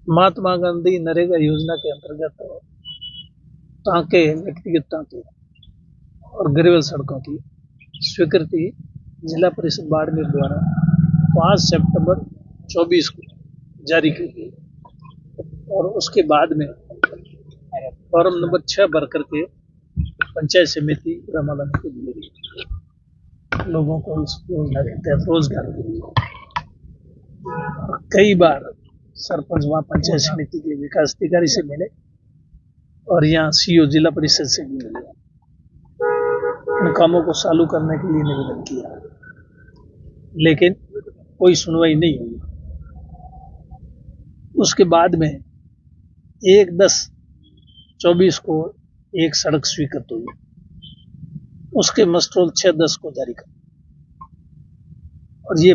महात्मा गांधी नरेगा योजना के अंतर्गत टाँके, व्यक्तिगत टाँके और ग्रेवल सड़कों की स्वीकृति जिला परिषद बाड़मेर द्वारा 5 सितंबर 24 को जारी की गई और उसके बाद में फॉर्म नंबर 6 भर करके पंचायत समिति रामालम को दी गई लोगों को इस योजना के तहत रोजगार के लिए। कई बार सरपंच वहाँ पंचायत समिति के विकास अधिकारी से मिले और यहाँ सीओ जिला परिषद से भी मिले, इन कामों को चालू करने के लिए निवेदन किया, लेकिन कोई सुनवाई नहीं हुई। उसके बाद में 1/10/24 को एक सड़क स्वीकृत हुई, उसके मस्ट्रोल 6/10 को जारी कर और ये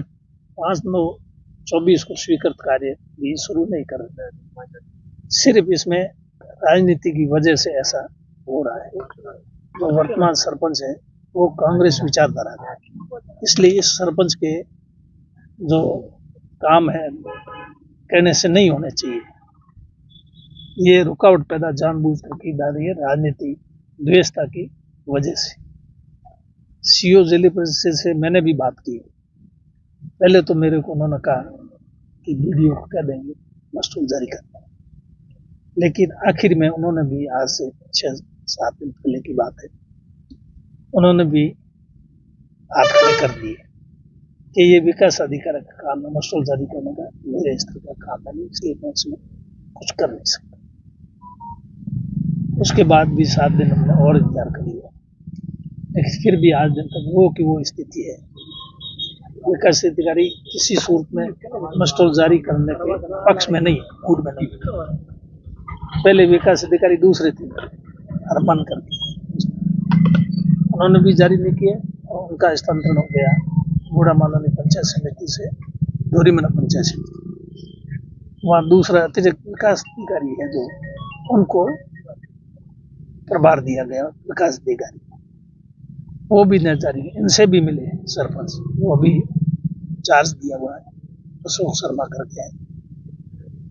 5/9/24 को स्वीकृत कार्य भी शुरू नहीं कर रहे हैं। सिर्फ इसमें राजनीति की वजह से ऐसा हो रहा है। जो वर्तमान सरपंच है वो कांग्रेस विचारधारा का है, इसलिए इस सरपंच के जो काम है कहने से नहीं होने चाहिए। ये रुकावट पैदा जानबूझकर की जा रही है राजनीति द्वेषता की वजह से। सीओ जिला परिषद से मैंने भी बात की। पहले तो मेरे को उन्होंने कहा कि वीडियो को कह देंगे, मस्टूल जारी कर देंगे, लेकिन आखिर में उन्होंने भी आज से 6-7 दिन पहले की बात है, उन्होंने भी हाथ खड़े कर दिए कि ये विकास अधिकारी का काम है, मस्टूल जारी करने का मेरे स्तर का काम है, इसलिए मैं इसमें कुछ कर नहीं सकता। उसके बाद भी 7 दिन हमने और इंतजार कर लिया, लेकिन फिर भी आज दिन तक वो की वो स्थिति है। विकास अधिकारी किसी सूरत में मस्टोल जारी करने के पक्ष में नहीं, मूड में नहीं। पहले विकास अधिकारी दूसरे थे, अरमान करके उन्होंने भी जारी नहीं किया और उनका स्थानांतरण हो गया बूढ़ा मालानी पंचायत समिति से धोरीमना पंचायत समिति। वहाँ दूसरा अतिरिक्त विकास अधिकारी है जो उनको प्रभार दिया गया, विकास अधिकारी वो भी न जारी। इनसे भी मिले सरपंच, वो भी चार्ज दिया हुआ है अशोक शर्मा करके है।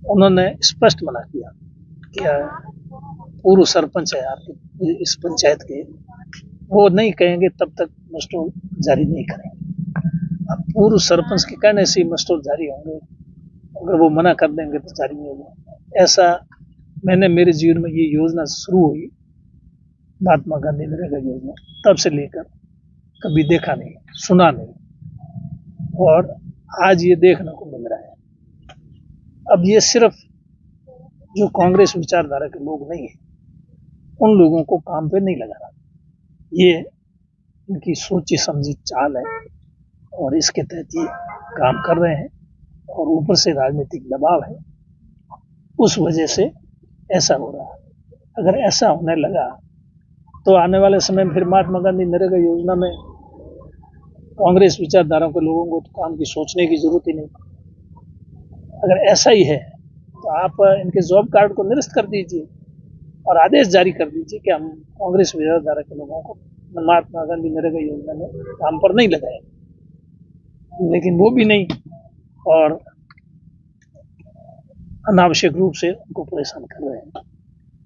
उन्होंने स्पष्ट मना किया कि पूर्व सरपंच है आपके इस पंचायत के, वो नहीं कहेंगे तब तक मस्टोल जारी नहीं करेंगे। अब पूर्व सरपंच के कहने से मस्टोल जारी होंगे, अगर वो मना कर देंगे तो जारी नहीं होगा। ऐसा मैंने मेरे जीवन में ये योजना शुरू हुई महात्मा गांधी नरेगा योजना, तब से लेकर कभी देखा नहीं, सुना नहीं, और आज ये देखने को मिल रहा है। अब ये सिर्फ जो कांग्रेस विचारधारा के लोग नहीं है, उन लोगों को काम पे नहीं लगा रहा, ये इनकी सोची समझी चाल है और इसके तहत ये काम कर रहे हैं और ऊपर से राजनीतिक दबाव है, उस वजह से ऐसा हो रहा है। अगर ऐसा होने लगा तो आने वाले समय में फिर महात्मा गांधी नरेगा योजना में कांग्रेस विचारधारा के लोगों को तो काम की सोचने की जरूरत ही नहीं। अगर ऐसा ही है तो आप इनके जॉब कार्ड को निरस्त कर दीजिए और आदेश जारी कर दीजिए कि हम कांग्रेस विचारधारा के लोगों को महात्मा गांधी नरेगा योजना में काम पर नहीं लगाए, लेकिन वो भी नहीं और अनावश्यक रूप से उनको परेशान कर रहे हैं।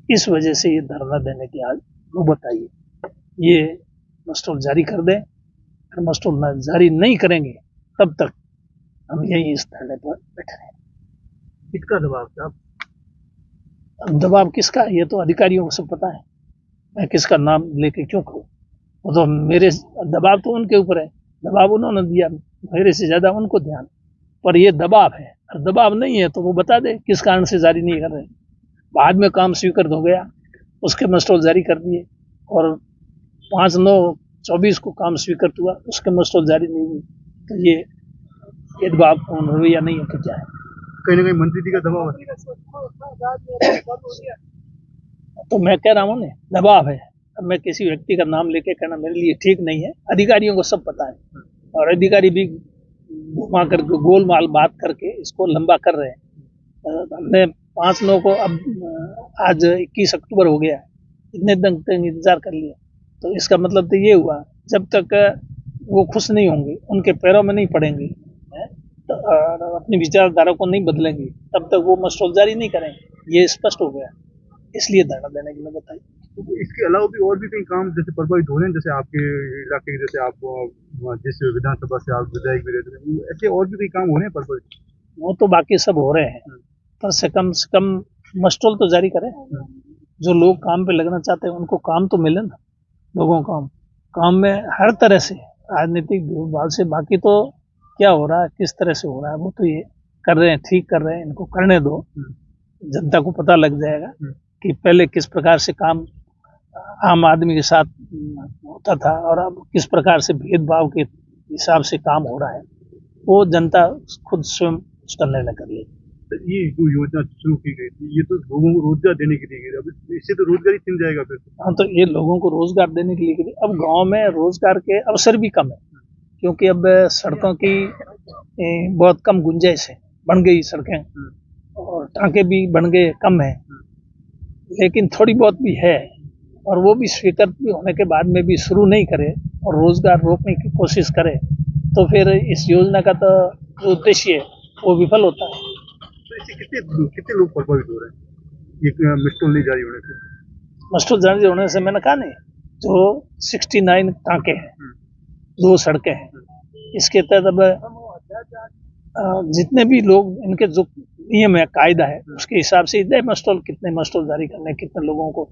इस वजह से ये धरना देने की आज नौबत आई है। ये मस्टोल जारी कर दें, अगर मस्टोल जारी नहीं करेंगे तब तक हम यही इस धरने पर बैठे रहेंगे। किसका दबाव था? अब दबाव किसका, ये तो अधिकारियों को सब पता है, मैं किसका नाम लेके क्यों कहूँ। वो तो मेरे दबाव तो उनके ऊपर है, दबाव उन्होंने दिया, मेरे से ज्यादा उनको ध्यान, पर ये दबाव है। और दबाव नहीं है तो वो बता दे किस कारण से जारी नहीं कर रहे। बाद में काम स्वीकृत हो गया, उसके मस्टोल जारी कर दिए और 5/9/24 को काम स्वीकृत हुआ, उसके मस्टोल जारी नहीं हुई, तो ये दबाव रवैया नहीं है तो क्या है? कहीं ना कहीं मंत्री जी का दबाव है। तो मैं कह रहा हूँ ना, दबाव है। अब मैं किसी व्यक्ति का नाम लेके कहना मेरे लिए ठीक नहीं है। अधिकारियों को सब पता है और अधिकारी भी घुमा करके गोलमाल बात करके इसको लंबा कर रहे हैं। हमने 5/9 को अब आज 21 अक्टूबर हो गया, इतने दिन तक इंतजार कर लिया, तो इसका मतलब तो ये हुआ जब तक वो खुश नहीं होंगे, उनके पैरों में नहीं पड़ेंगे, तो अपनी विचारधारा को नहीं बदलेंगे, तब तक वो मस्टॉल जारी नहीं करेंगे, ये स्पष्ट हो गया, इसलिए धरना देने के लिए बताई। तो इसके अलावा भी और भी कई काम जैसे प्रभावित हो रहे हैं, जैसे आपके इलाके के, जैसे आप जिस विधानसभा से आप विधायक भी रहते हैं, ऐसे और भी कई काम हो रहे हैं प्रभावित? वो तो बाकी सब हो रहे हैं, पर से कम मस्टॉल तो जारी करें। जो लोग काम पे लगना चाहते हैं उनको काम तो मिले ना, लोगों को काम में हर तरह से राजनीतिक भेदभाव से, बाकी तो क्या हो रहा है किस तरह से हो रहा है वो तो ये कर रहे हैं, ठीक कर रहे हैं, इनको करने दो, जनता को पता लग जाएगा कि पहले किस प्रकार से काम आम आदमी के साथ होता था और अब किस प्रकार से भेदभाव के हिसाब से काम हो रहा है, वो जनता खुद स्वयं उसका निर्णय कर लेगी। तो ये जो योजना शुरू की गई थी, ये तो लोगों को रोजगार देने के लिए की गई, अब इससे तो रोजगार ही छिन जाएगा फिर। हाँ, तो ये लोगों को रोजगार देने के लिए अब गांव में रोजगार के अवसर भी कम है, क्योंकि अब सड़कों की बहुत कम गुंजाइश है, बन गई सड़कें और टाँके भी बन गए, कम है, लेकिन थोड़ी बहुत भी है, और वो भी स्वीकृत भी होने के बाद में भी शुरू नहीं करे और रोजगार रोकने की कोशिश करे, तो फिर इस योजना का तो जो उद्देश्य है वो विफल होता है। तो इससे कितने लोग प्रभावित हो रहे हैं ये मस्टॉल नहीं जारी होने से? मस्टॉल जारी होने से मैंने कहा नहीं, जो 69 टाँके हैं, 2 सड़कें हैं, इसके तहत अब जितने भी लोग, इनके जो नियम है, कायदा है, उसके हिसाब से इतने मस्टॉल, कितने मस्टॉल जारी करने, कितने लोगों को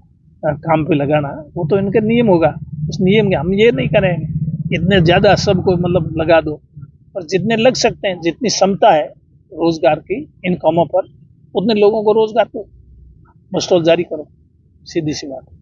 काम पे लगाना, वो तो इनके नियम होगा, उस नियम के हम ये नहीं करेंगे इतने ज्यादा सबको मतलब लगा दो, पर जितने लग सकते हैं, जितनी क्षमता है रोजगार की इन कामों पर, उतने लोगों को रोजगार दो, मस्टॉल जारी करो, सीधी सी बात है।